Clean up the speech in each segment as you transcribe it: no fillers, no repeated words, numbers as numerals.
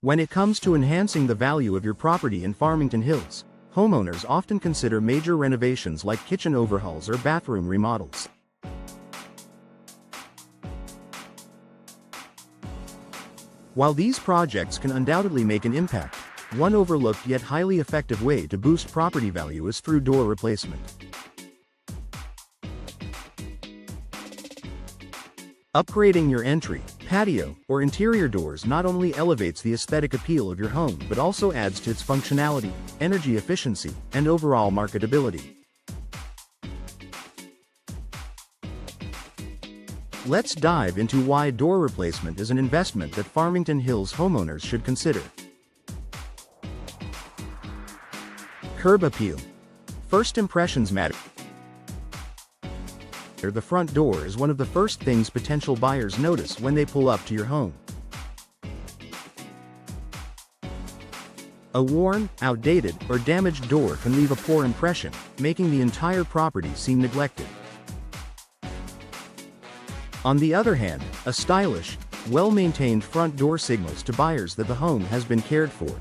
When it comes to enhancing the value of your property in Farmington Hills, homeowners often consider major renovations like kitchen overhauls or bathroom remodels. While these projects can undoubtedly make an impact, one overlooked yet highly effective way to boost property value is through door replacement. Upgrading your entry, patio, or interior doors not only elevates the aesthetic appeal of your home but also adds to its functionality, energy efficiency, and overall marketability. Let's dive into why door replacement is an investment that Farmington Hills homeowners should consider. Curb appeal. First impressions matter. The front door is one of the first things potential buyers notice when they pull up to your home. A worn, outdated, or damaged door can leave a poor impression, making the entire property seem neglected. On the other hand, a stylish, well-maintained front door signals to buyers that the home has been cared for.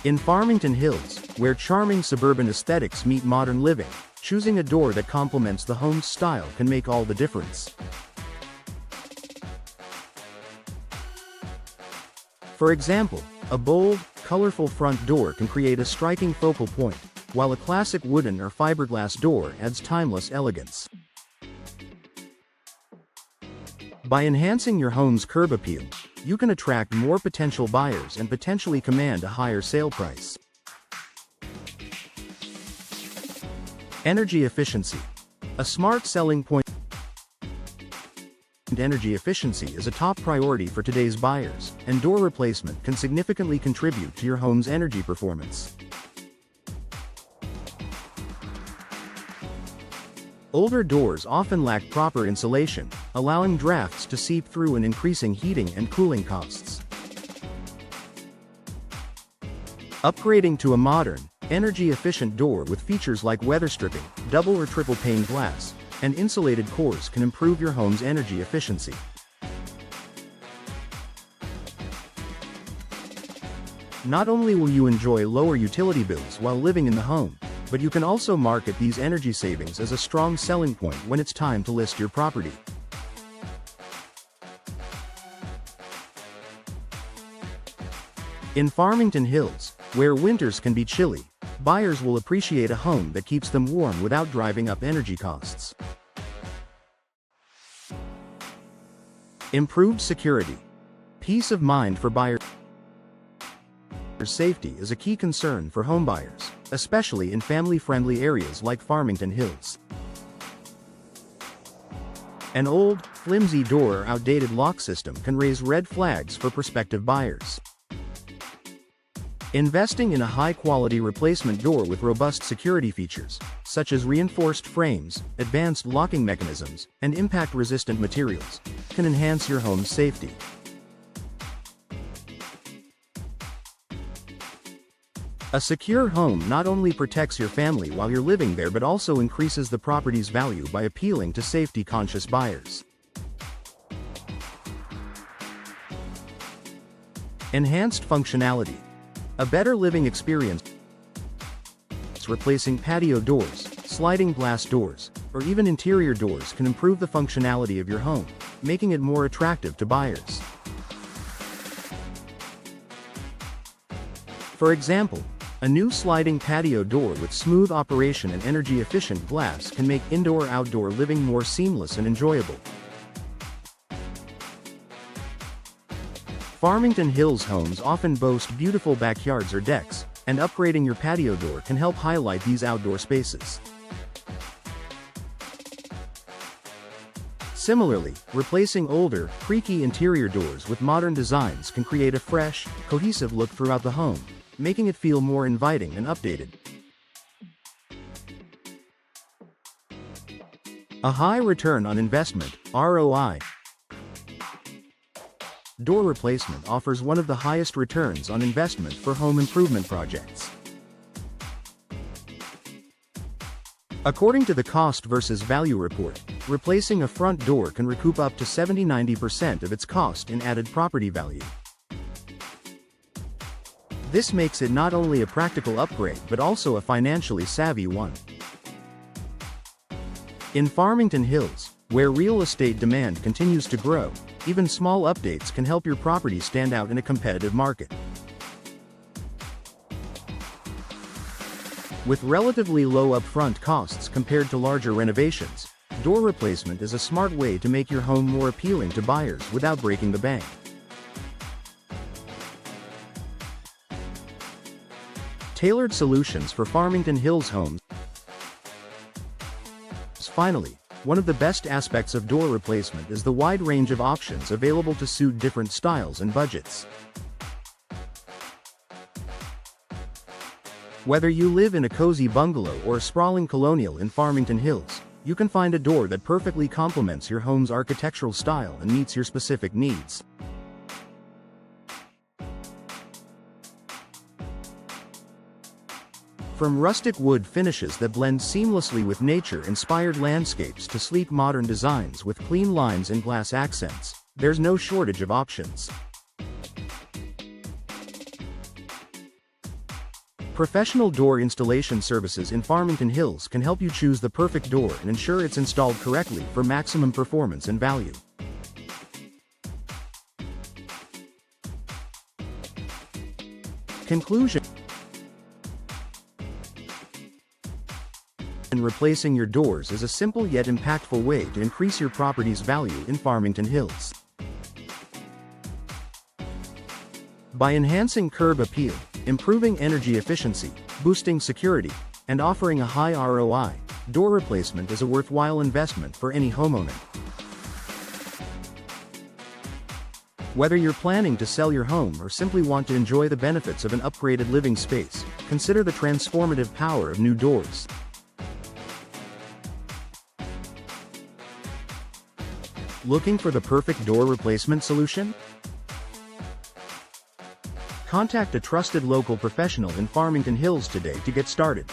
In Farmington Hills, where charming suburban aesthetics meet modern living, choosing a door that complements the home's style can make all the difference. For example, a bold, colorful front door can create a striking focal point, while a classic wooden or fiberglass door adds timeless elegance. By enhancing your home's curb appeal, you can attract more potential buyers and potentially command a higher sale price. Energy efficiency. A smart selling point. Energy efficiency is a top priority for today's buyers, and door replacement can significantly contribute to your home's energy performance. Older doors often lack proper insulation, allowing drafts to seep through and increasing heating and cooling costs. Upgrading to a modern, energy-efficient door with features like weather stripping, double or triple pane glass, and insulated cores can improve your home's energy efficiency. Not only will you enjoy lower utility bills while living in the home, but you can also market these energy savings as a strong selling point when it's time to list your property. In Farmington Hills, where winters can be chilly, buyers will appreciate a home that keeps them warm without driving up energy costs. Improved security. Peace of mind for buyers. Safety is a key concern for homebuyers, especially in family-friendly areas like Farmington Hills. An old, flimsy door or outdated lock system can raise red flags for prospective buyers. Investing in a high-quality replacement door with robust security features, such as reinforced frames, advanced locking mechanisms, and impact-resistant materials, can enhance your home's safety. A secure home not only protects your family while you're living there but also increases the property's value by appealing to safety-conscious buyers. Enhanced functionality. A better living experience. Replacing patio doors, sliding glass doors, or even interior doors can improve the functionality of your home, making it more attractive to buyers. For example, a new sliding patio door with smooth operation and energy-efficient glass can make indoor-outdoor living more seamless and enjoyable. Farmington Hills homes often boast beautiful backyards or decks, and upgrading your patio door can help highlight these outdoor spaces. Similarly, replacing older, creaky interior doors with modern designs can create a fresh, cohesive look throughout the home, making it feel more inviting and updated. A high return on investment, ROI. Door replacement offers one of the highest returns on investment for home improvement projects. According to the Cost versus Value report, replacing a front door can recoup up to 70–90% of its cost in added property value. This makes it not only a practical upgrade but also a financially savvy one. In Farmington Hills, where real estate demand continues to grow, even small updates can help your property stand out in a competitive market. With relatively low upfront costs compared to larger renovations, door replacement is a smart way to make your home more appealing to buyers without breaking the bank. Tailored solutions for Farmington Hills homes. Finally, one of the best aspects of door replacement is the wide range of options available to suit different styles and budgets. Whether you live in a cozy bungalow or a sprawling colonial in Farmington Hills, you can find a door that perfectly complements your home's architectural style and meets your specific needs. From rustic wood finishes that blend seamlessly with nature-inspired landscapes to sleek modern designs with clean lines and glass accents, there's no shortage of options. Professional door installation services in Farmington Hills can help you choose the perfect door and ensure it's installed correctly for maximum performance and value. Conclusion: replacing your doors is a simple yet impactful way to increase your property's value in Farmington Hills. By enhancing curb appeal, improving energy efficiency, boosting security, and offering a high ROI, door replacement is a worthwhile investment for any homeowner. Whether you're planning to sell your home or simply want to enjoy the benefits of an upgraded living space, consider the transformative power of new doors. Looking for the perfect door replacement solution? Contact a trusted local professional in Farmington Hills today to get started.